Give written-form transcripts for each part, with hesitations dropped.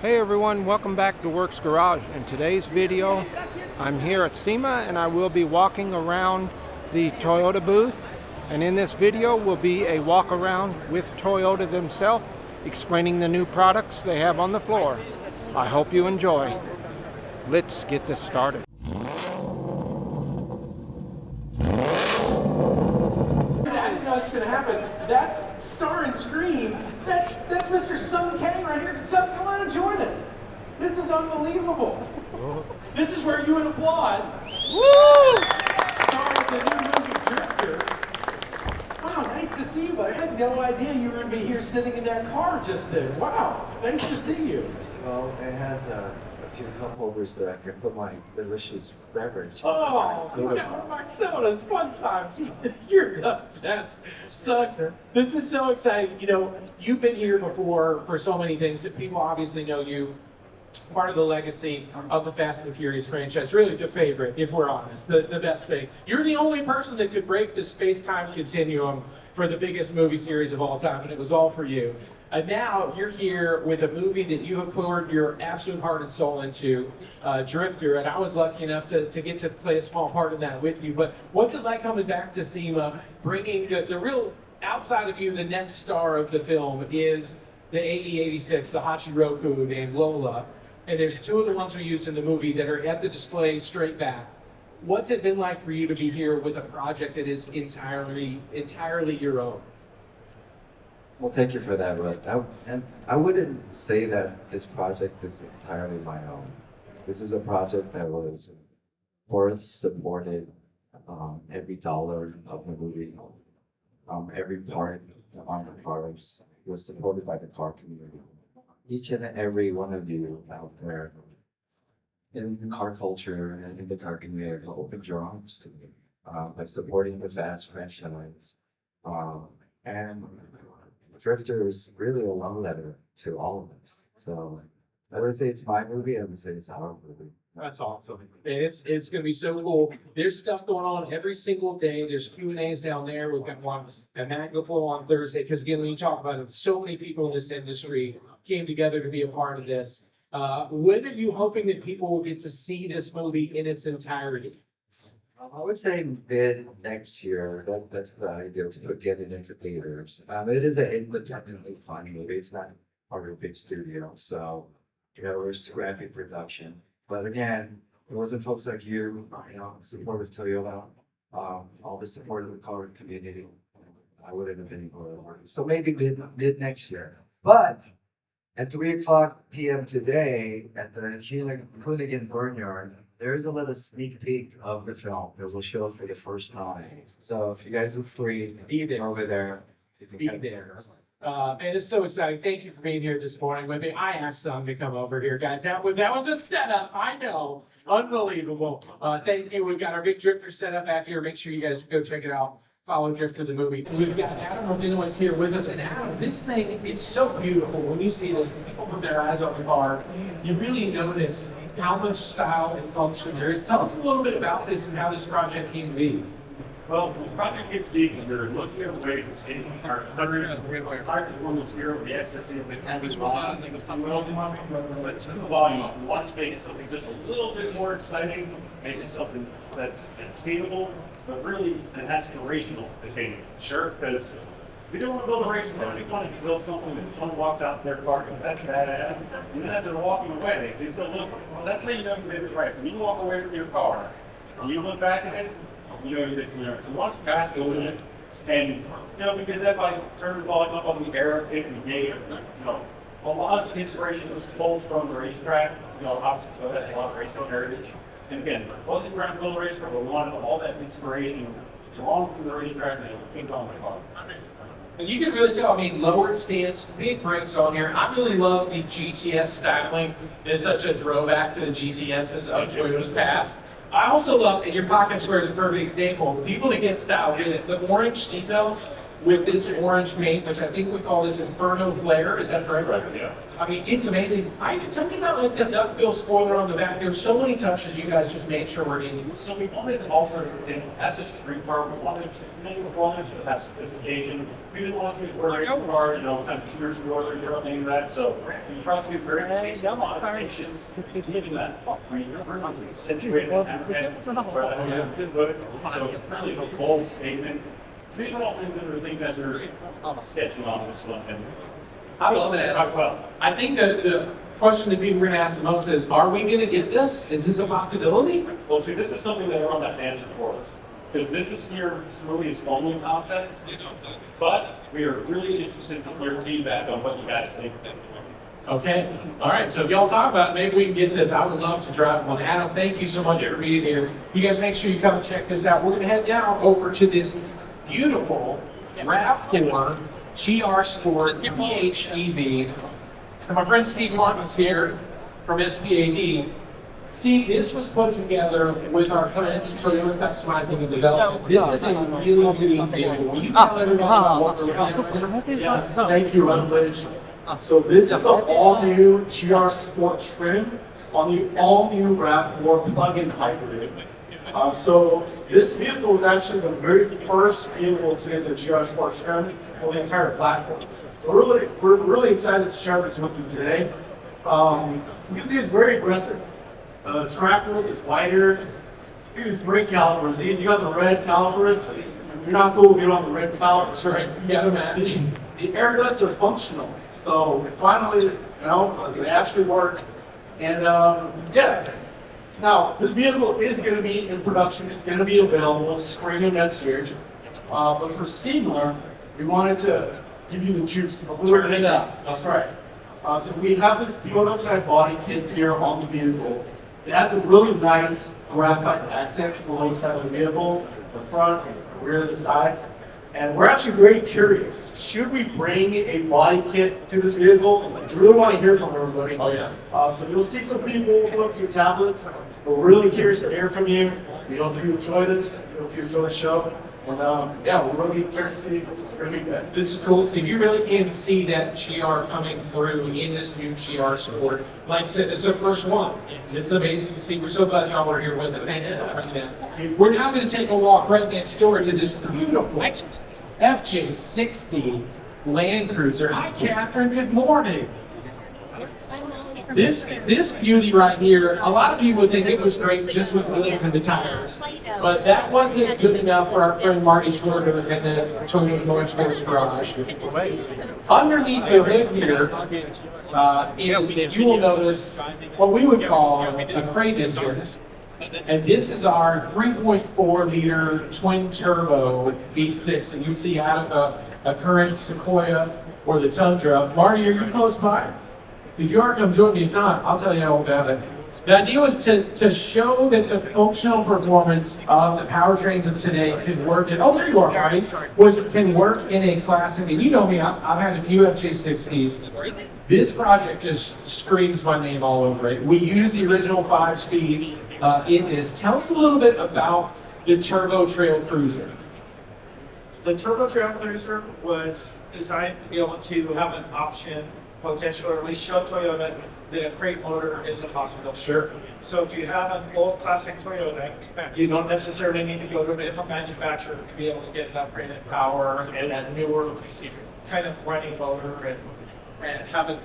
Hey everyone, welcome back to Works Garage. In today's video, I'm here at SEMA and I will be walking around the Toyota booth. And in this video will be a walk around with Toyota themselves, explaining the new products they have on the floor. I hope you enjoy. Let's get this started. I didn't know this was going to happen. That's star and screen. That's Mr. Sung Kang right here. Sung, come on and join us. This is unbelievable. This is where you would applaud. Woo! Star of the new movie Drifter. Wow, nice to see you, but I had no idea you were going to be here sitting in that car just then. Wow, nice to see you. Well, it has a few cup holders that I can put my delicious beverage. Oh, my sodas, fun times. You're the best. So, this is so exciting. You know, you've been here before for so many things. People obviously know you. Part of the legacy of the Fast and Furious franchise, really the favorite, if we're honest, the best thing. You're the only person that could break the space-time continuum for the biggest movie series of all time, and it was all for you. And now you're here with a movie that you have poured your absolute heart and soul into, Drifter, and I was lucky enough to get to play a small part in that with you. But what's it like coming back to SEMA, bringing the real, outside of you, the next star of the film is the AE-86, the Hachiroku named Lola. And there's two of the ones we used in the movie that are at the display straight back. What's it been like for you to be here with a project that is entirely your own? Well, thank you for that, Ruth. And I wouldn't say that this project is entirely my own. This is a project that was worth supported every dollar of the movie. Every part on the cars was supported by the car community. Each and every one of you out there in the car culture and in the car community opened your arms to me by supporting the Fast franchise. And Drifter is really a love letter to all of us. So I would say it's my movie, I would say it's our movie. That's awesome. And it's going to be so cool. There's stuff going on every single day. There's Q&As down there. We've got one at Magnaflow on Thursday. Because again, when you talk about it, so many people in this industry came together to be a part of this. When are you hoping that people will get to see this movie in its entirety? I would say mid next year. That's the idea to get it into theaters. It is an independently fun movie. It's not part of a big studio, so we're scrappy production. But again, it wasn't folks like you, the support of Toyota, all the support of the car community. I wouldn't have been able to work. So maybe mid next year. But at 3:00 p.m. today at the Hoonigan Barnyard, there's a little sneak peek of the film that will show for the first time. So if you guys are free, Be there. over there. Be there. And it's so exciting. Thank you for being here this morning with me. I asked Sung to come over here, guys. That was a setup. I know. Unbelievable. Thank you. We've got our big Drifter set up back here. Make sure you guys go check it out. Follow Drifter the movie. We've got Adam Rabinowitz here with us. And Adam, this thing, it's so beautiful. When you see this, when people put their eyes on the car, you really notice how much style and function there is. Tell us a little bit about this and how this project came to be. Well, the project came to be because we were looking at a way to take our high performance hero with the XSE of the campus volume, but to the volume, we wanted to make it something just a little bit more exciting, make it something that's attainable, but really an aspirational attainable. Sure. Because we don't want to build a race car. We want to build something that someone walks out to their car and that's badass. And then as they're walking away, they still look, well, that's how you know you did it right. When you walk away from your car and you look back at it, you know you did something right. So we want to pass the limit. And we did that by turning the volume up on the air kick and gave, a lot of inspiration was pulled from the racetrack. Obviously, so that's a lot of racing heritage. And again, it wasn't trying to build a race car, but we wanted all that inspiration drawn from the racetrack and picked on the car. And you can really tell, lowered stance, big brakes on here. I really love the GTS styling. It's such a throwback to the GTSs of Toyota's past. I also love, and your pocket square is a perfect example, people that get style with it. The orange seatbelts with this orange paint, which I think we call this Inferno Flare. Is that correct? Right, yeah. I mean, it's amazing. Tell me about like the duckbill spoiler on the back. There's so many touches you guys just made sure we're getting. So we wanted also, as a street car, we wanted to make performance but have sophistication. We didn't want to be a racing car, kind of Tears spoilers or anything like that. So we tried to do very tasteful modifications, giving that accentuated so it's really a bold statement. So these are all things that we think as we're sketching on this one. And I love it. well, I think the question that people are going to ask the most is, are we going to get this? Is this a possibility? well, see, this is something that everyone has to answer for us. Because this is here really its only concept. But we are really interested to hear feedback on what you guys think. Okay. All right. So if y'all talk about it, maybe we can get this. I would love to drive one. Adam, thank you so much for being here. You guys make sure you come and check this out. We're going to head now over to this beautiful RAV4 GR Sport PHEV. And my friend Steve Martin's here from SPAD. Steve, this was put together with our friends at Toyota Customizing and Development. This is a really unique vehicle. Will you tell everyone about what we're looking at? Yes, thank you, Rutledge. So this is the all-new GR Sport trim on the all-new RAV4 plug-in hybrid. So this vehicle is actually the very first vehicle to get the GR Sport trim for the entire platform. So we're really excited to share this with you today. You can see it's very aggressive. The track width is wider. Look at these brake calipers. You got the red calipers. You're not cool if you don't have the red calipers. Right, you gotta match. The air ducts are functional. So finally, they actually work. And yeah. Now, this vehicle is going to be in production. It's going to be available spring next year. But for SEMA, we wanted to give you the juice. Turn it up. That's right. So we have this prototype body kit here on the vehicle. It adds a really nice graphite accent to the lower side of the vehicle, the front, the rear, the sides. And we're actually very curious. Should we bring a body kit to this vehicle? We really want to hear from everybody. Oh, yeah. So you'll see some people, folks with tablets. We're really curious to hear from you. We hope you enjoy this. We hope you enjoy the show. And yeah, we're really curious to see your feedback. This is cool, Steve. You really can see that GR coming through in this new GR Sport. Like I said, it's the first one. It's amazing to see. We're so glad y'all are here with us. Thank you for bringing that. We're now going to take a walk right next door to this beautiful FJ60 Land Cruiser. Hi, Catherine. Good morning. This beauty right here, a lot of people would think it was great just with the lip and the tires, but that wasn't good enough for our friend Marty Schwarter in the Toyota Motorsports Garage. Underneath the hood here is, you will notice, what we would call a crate engine. And this is our 3.4 liter twin turbo V6 that you see out of a current Sequoia or the Tundra. Marty, are you close by? If you are, come join me. If not, I'll tell you all about it. The idea was to show that the functional performance of the powertrains of today can work in, oh, there you are, Marty, can work in a classic, and you know me, I've had a few FJ60s. This project just screams my name all over it. We use the original 5-speed in this. Tell us a little bit about the Turbo Trail Cruiser. The Turbo Trail Cruiser was designed to be able to have an option, potential, or at least show Toyota that a crate motor is a possibility. Sure. So if you have an old classic Toyota, you don't necessarily need to go to a different manufacturer to be able to get an upgraded power and that newer kind of running motor and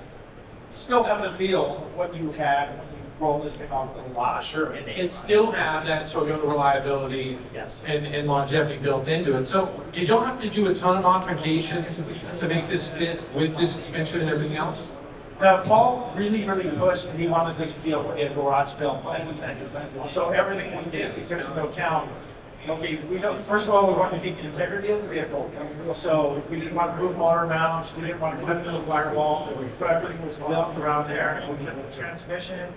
still have the feel of what you had when you roll this thing off the lot. Sure, and still have that Toyota reliability Yes. and longevity built into it. So did y'all have to do a ton of modifications to make this fit with this suspension and everything else? Now, Paul really pushed and he wanted this to be able to get garage built. So everything we did, we took into account. Okay, first of all, we wanted to keep the integrity of the vehicle. So we didn't want to move motor mounts, we didn't want to cut into the firewall. So everything was built around there. And we kept the transmission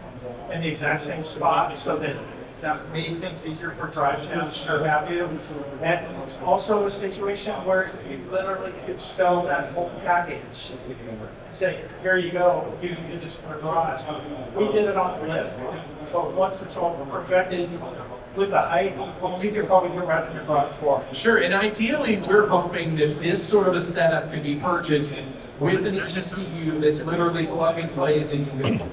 in the exact same spot so that made things easier for drive shafts, what have you. And it's also a situation where you literally could sell that whole package and say, here you go, you can get this in the garage. We did it on the lift, but once it's all perfected, with the height, well, we could probably go right in the garage floor. Sure, and ideally, we're hoping that this sort of a setup can be purchased with an ECU that's literally plug and play in the vehicle.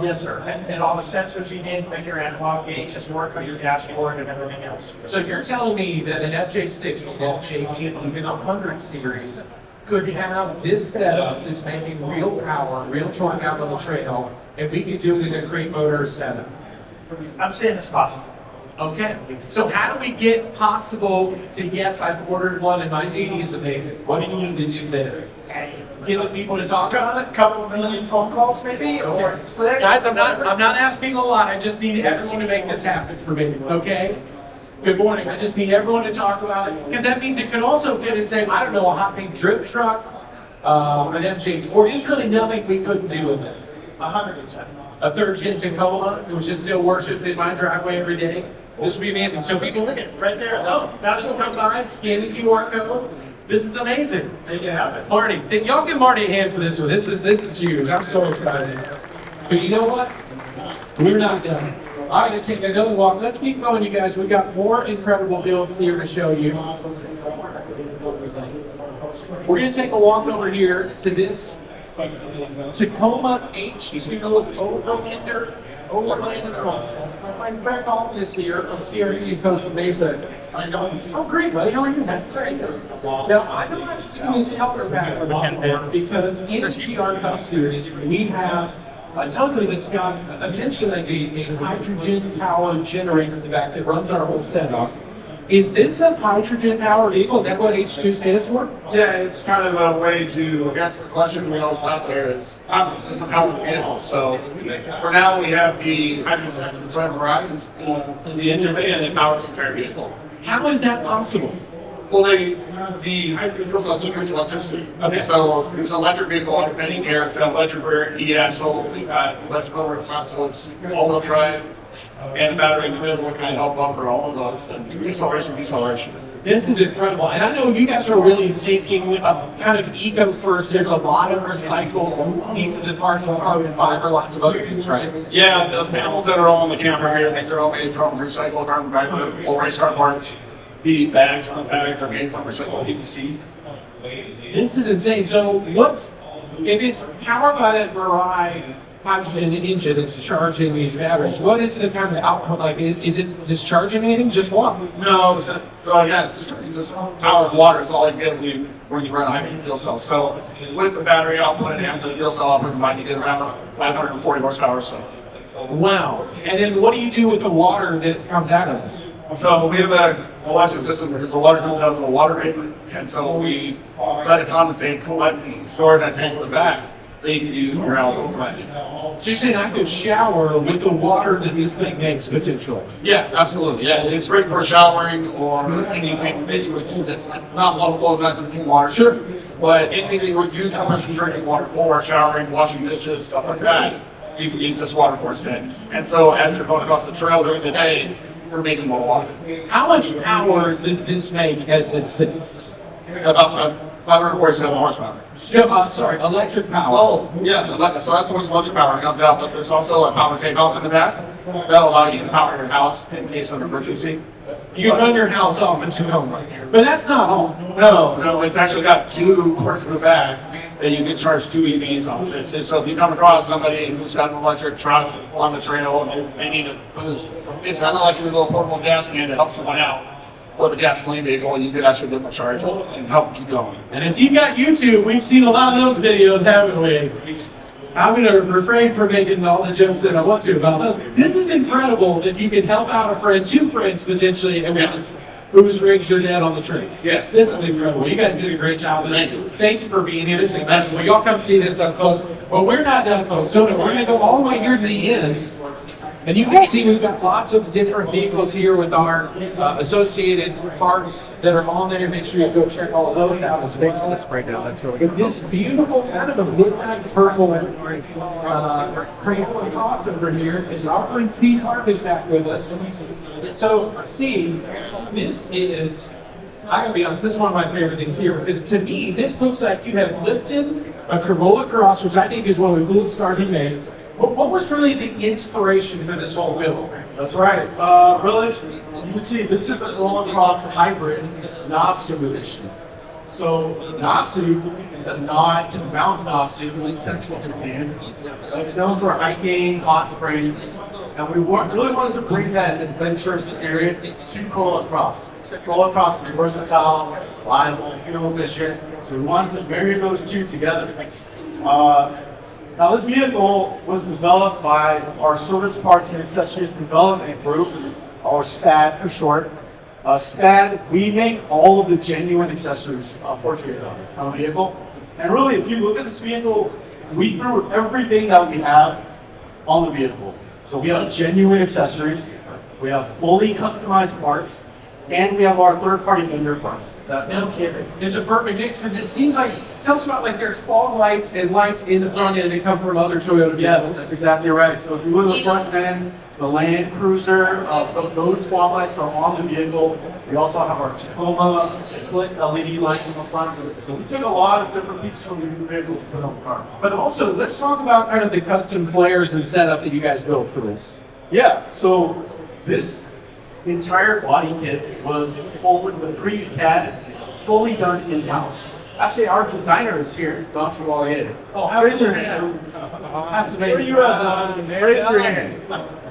Yes, sir. And all the sensors you need, make your analog gauges work on your dashboard and everything else. So you're telling me that an FJ60, an FJ, even a 100 series could have this setup that's making real power, real torque out on the trail, and we could do it in a great motor setup? I'm saying it's possible. Okay, so how do we get possible to, yes, I've ordered one and my 80 is amazing? What do you need to do there? Get the people to talk about it? A couple of million phone calls maybe, or clicks. Guys, I'm not asking a lot. I just need everyone to make this happen for me, okay? Good morning. I just need everyone to talk about it, because that means it could also fit in, say, I don't know, a hot pink drip truck, an FJ4. There's really nothing we couldn't do with this. 100%. A third gen Tacoma, which is still worshipped in my driveway every day. This would be amazing. So people, Look at right there. that's just come by, scan the QR code. This is amazing. They can have it. Marty, y'all give Marty a hand for this one. This is huge. I'm so excited. But you know what? We're not done. I'm gonna take another walk. Let's keep going, you guys. We've got more incredible builds here to show you. We're gonna take a walk over here to this Tacoma H2 Overlander concept. My friend Greg Alton is here from Sierra Costa Mesa. Oh, great, buddy. How are you? Nice to see you. Now, I know I've seen this color back a lot more because in the GR Cup Series, we have a Tundra that's got essentially like a hydrogen-powered generator in the back that runs our whole setup. Is this a hydrogen-powered vehicle? Is that what H2 stands for? Yeah, it's kind of a way to answer the question we always out there is, how does this power vehicle? So for now, we have the hydrogen cycle horizons in the engine bay, and it powers the entire vehicle. How is that possible? Well, the hydrogen fuel cell generates electricity. Okay. So there's an electric vehicle on the bending here. It's got electric rear e-axle. We've got electrical rear front, so it's all-wheel drive. And the battery in the middle will kind of help buffer all of those, and acceleration, deceleration. This is incredible. And I know you guys are really thinking of kind of eco first. There's a lot of recycled pieces and parts from carbon fiber, lots of other things, right? Yeah, the panels that are all on the camera here, these are all made from recycled carbon fiber or race car parts. The bags on the back are made from recycled PVC. This is insane. So if it's powered by that Mirai hydrogen engine that's charging these batteries, what is the kind of output like? Is it discharging anything? Just water? No, it's just power and water is all you get when you run a hydrogen fuel cell. So with the battery output and the fuel cell output combined, you get around 540 horsepower. So. Wow. And then what do you do with the water that comes out of this? So we have a collection system because the water comes out as a water vapor, and so we let it condensate, collect, and store it in a tank in the back. They can use around overnight. So you're saying I could shower with the water that this thing makes potentially? Yeah, absolutely. Yeah, it's great for showering or anything that you would use. It's not potable, it's not drinking water. Sure. But anything that you would use for drinking water for, showering, washing dishes, stuff like that, you can use this water for instead. And so as you're going across the trail during the day, we're making more water. How much power does this make as it sits? About 547 horsepower. Sorry, electric power. Oh, yeah, so that's where electric power comes out, but there's also a power takeoff in the back. That'll allow you to power your house in case of an emergency. You can run your house off in Tacoma. But that's not all. No, it's actually got two ports in the back that you can charge two EVs off of it. So if you come across somebody who's got an electric truck on the trail and they need a boost, it's kind of like your little portable gas can to help someone out. With a gasoline vehicle, you could actually give them a charge and help keep going. And if you've got YouTube, we've seen a lot of those videos, haven't we? I'm going to refrain from making all the jokes that I want to about those. This is incredible that you can help out a friend, two friends potentially, at once, whose rigs are dead on the train. Yeah. This is incredible. You guys did a great job with it. Thank you for being here. This is incredible. Y'all come see this up close. But we're not done, folks. So we're going to go all the way here to the end. And you can see we've got lots of different vehicles here with our associated parts that are on there. Make sure you go check all of those out as well. Thanks for the spray down. That's really But this beautiful kind of a midnight purple crossover here is our friend Steve Harp is back with us. So Steve, this is, I gotta be honest, this is one of my favorite things here because to me, this looks like you have lifted a Corolla Cross, which I think is one of the coolest cars we made, What was really the inspiration for this whole build? That's right. Rutledge, you can see this is a roll-across hybrid Nasu edition. So Nasu is a nod to Mount Nasu in central Japan. It's known for hiking, hot springs, and we really wanted to bring that adventurous spirit to roll-across. Roll-across is versatile, reliable, fuel efficient, so we wanted to marry those two together. Now this vehicle was developed by our Service Parts and Accessories Development Group, or SPAD for short. SPAD, we make all of the genuine accessories for Toyota on the vehicle. And really, if you look at this vehicle, we threw everything that we have on the vehicle. So we have genuine accessories, we have fully customized parts, and we have our third-party vendor parts. No kidding. It's a perfect mix because it seems like, tell us about like there's fog lights and lights in the front end that come from other Toyota vehicles. Yes, that's exactly right. So if you look at the front end, the Land Cruiser, those fog lights are on the vehicle. We also have our Tacoma split LED lights in the front. So we took a lot of different pieces from the vehicles to put on the car. But also, let's talk about kind of the custom flares and setup that you guys built for this. Yeah, so this entire body kit was full with the 3D CAD, fully done in-house. Actually, our designer is here, Dr. Wallier. Oh, how Raise is your it? hand. That's Where amazing. you at, Don? Raise your hand.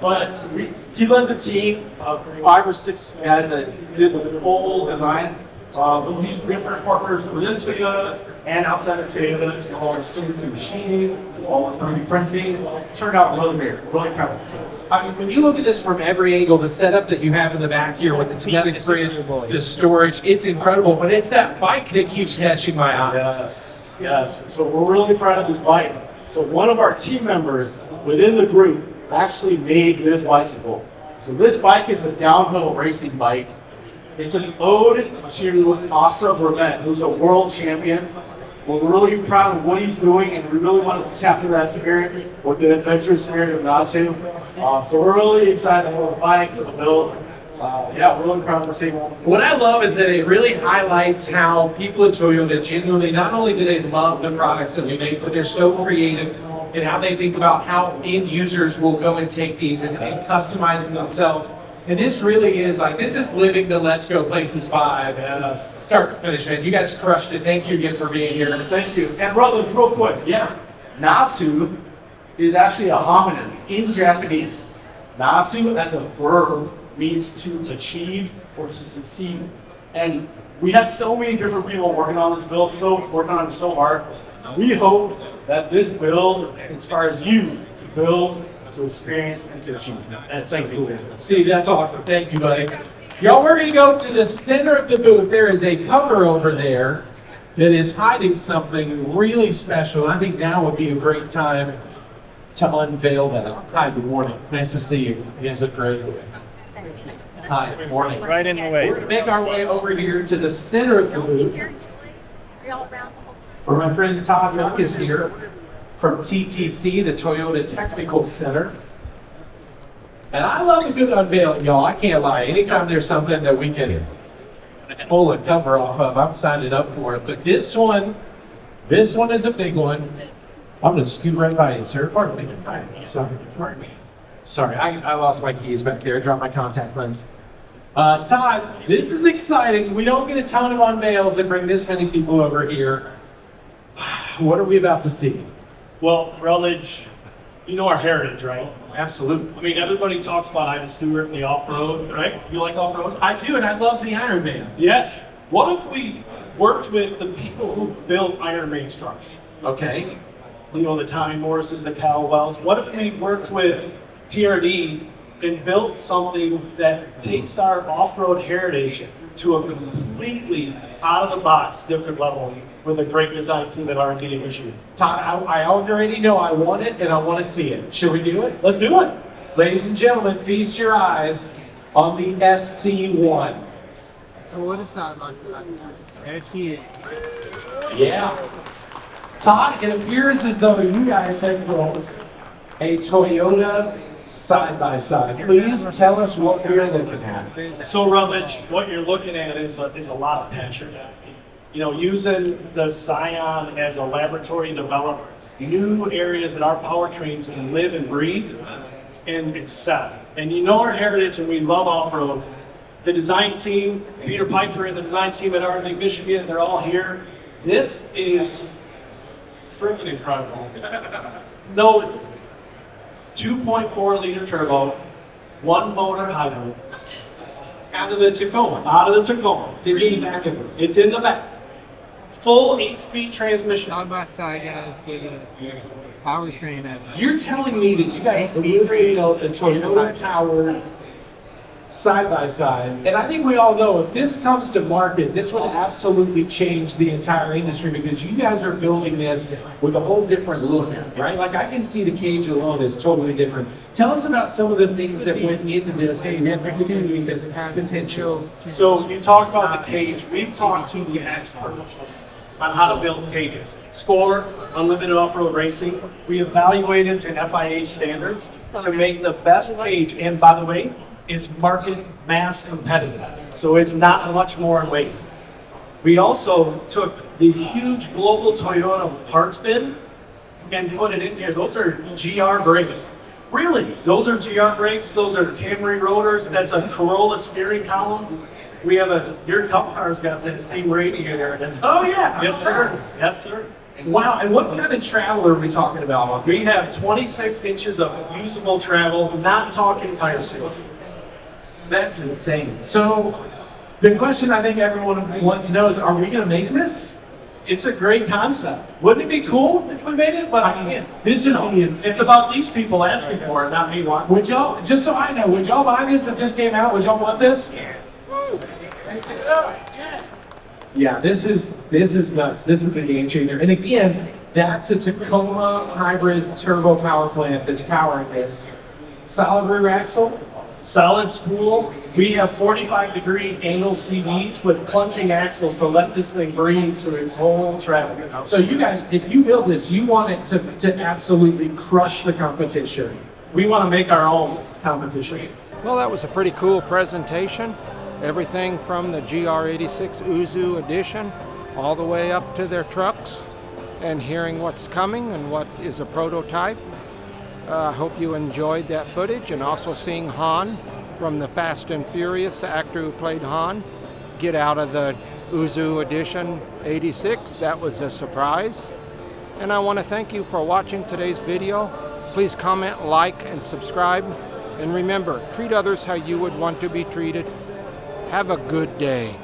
But he led the team of 5 or 6 guys that did the full design. We used different partners within Toyota and outside of Toyota to do all the CNC machining, all the 3D printing. It turned out really great, really proud of the team. I mean, when you look at this from every angle, the setup that you have in the back here with the kinetic fridge, the storage, it's incredible. But it's that bike that keeps catching my eye. Yes, yes. So we're really proud of this bike. So one of our team members within the group actually made this bicycle. So this bike is a downhill racing bike. It's an ode to Asa Vermette, who's a world champion. We're really proud of what he's doing, and we really wanted to capture that spirit with the adventurous spirit of Nasu. So we're really excited for the bike, for the build. Yeah, we're really proud of the team. What I love is that it really highlights how people at Toyota genuinely, not only do they love the products that we make, but they're so creative in how they think about how end users will go and take these and customizing themselves. And this really is like, this is living the Let's Go Places vibe. Yes. Start to finish, man. You guys crushed it. Thank you again for being here. Thank you. And Rutledge, real quick. Yeah. Nasu is actually a homonym in Japanese. Nasu as a verb means to achieve or to succeed. And we had so many different people working on this build, working on it so hard. We hope that this build inspires you to build, to experience, and to achieve. That's so cool. Steve, that's awesome. Thank you, buddy. Y'all, we're going to go to the center of the booth. There is a cover over there that is hiding something really special. I think now would be a great time to unveil that. Hi, good morning. Nice to see you. You guys look great. Hi, good morning. Right in the way. We're going to make our way over here to the center of the booth, where my friend Todd Milk is here from TTC, the Toyota Technical Center. And I love a good unveiling, y'all. I can't lie. Anytime there's something that we can pull a cover off of, I'm signing up for it. But this one is a big one. I'm going to scoot right by you, sir. Pardon me. Hi. Pardon me. Sorry, I lost my keys back there. I dropped my contact lens. Todd, this is exciting. We don't get a ton of unveils that bring this many people over here. What are we about to see? Well, Rutledge, you know our heritage, right? Absolutely. I mean, everybody talks about Ivan Stewart and the off-road, right? You like off-road? I do, and I love the Iron Man. Yes. What if we worked with the people who built Iron Man's trucks? Okay. You know, the Tommy Morrises, the Cal Wells. What if we worked with TRD and built something that takes our off-road heritage to a completely out-of-the-box different level with a great design team at R&D in Michigan? Todd, I already know I want it and I want to see it. Should we do it? Let's do it. Ladies and gentlemen, feast your eyes on the SC1. So what is that like? Yeah. Todd, it appears as though you guys have built a Toyota side-by-side. Please tell us what we're looking at. So Rutledge, what you're looking at is a lot of passion. You know, using the Scion as a laboratory developed new areas that our powertrains can live and breathe and excel. And you know our heritage, and we love off-road. The design team, Peter Piper and the design team at Arlington, Michigan, they're all here. This is freaking incredible. No, 2.4 liter turbo, one motor hybrid. Out of the Tacoma. Out of the Tacoma. It's in the back of this. It's in the back. Full 8-speed transmission. Side by side, guys, with a powertrain at You're telling me that you guys delivered a Toyota powered side by side, and I think we all know if this comes to market, this would absolutely change the entire industry because you guys are building this with a whole different look, right? Like I can see the cage alone is totally different. Tell us about some of the things that went into this and this potential. So you talk about the cage. We've talked to the experts on how to build cages. SCORE, Unlimited Off-Road Racing, we evaluated to FIA standards to make the best cage. And by the way, it's market mass competitive. So it's not much more in weight. We also took the huge global Toyota parts bin and put it in here. Those are GR brakes. Really? Those are GR brakes. Those are Camry rotors. That's a Corolla steering column. We have your Cup car's got that same radiator. And Oh yeah. yes, sir. Yes, sir. Wow, and what kind of travel are we talking about? We have 26 inches of usable travel, not talking tire space. That's insane. So the question I think everyone wants to know is, are we going to make this? It's a great concept. Wouldn't it be cool if we made it? But I mean, This would be insane. it's about these people asking for it, not me wanting. Would y'all, just so I know, would y'all buy this if this came out? Would y'all want this? Yeah, this is nuts. This is a game changer. And again, that's a Tacoma hybrid turbo power plant that's powering this. Solid rear axle. Solid spool. We have 45-degree angle CVs with plunging axles to let this thing breathe through its whole travel. So you guys, if you build this, you want it to absolutely crush the competition. We want to make our own competition. Well, that was a pretty cool presentation. Everything from the GR86 Uzu edition all the way up to their trucks, and hearing what's coming and what is a prototype. I hope you enjoyed that footage, and also seeing Han from the Fast and Furious, the actor who played Han, get out of the Uzu edition 86. That was a surprise. And I want to thank you for watching today's video. Please comment, like, and subscribe. And remember, treat others how you would want to be treated. Have a good day.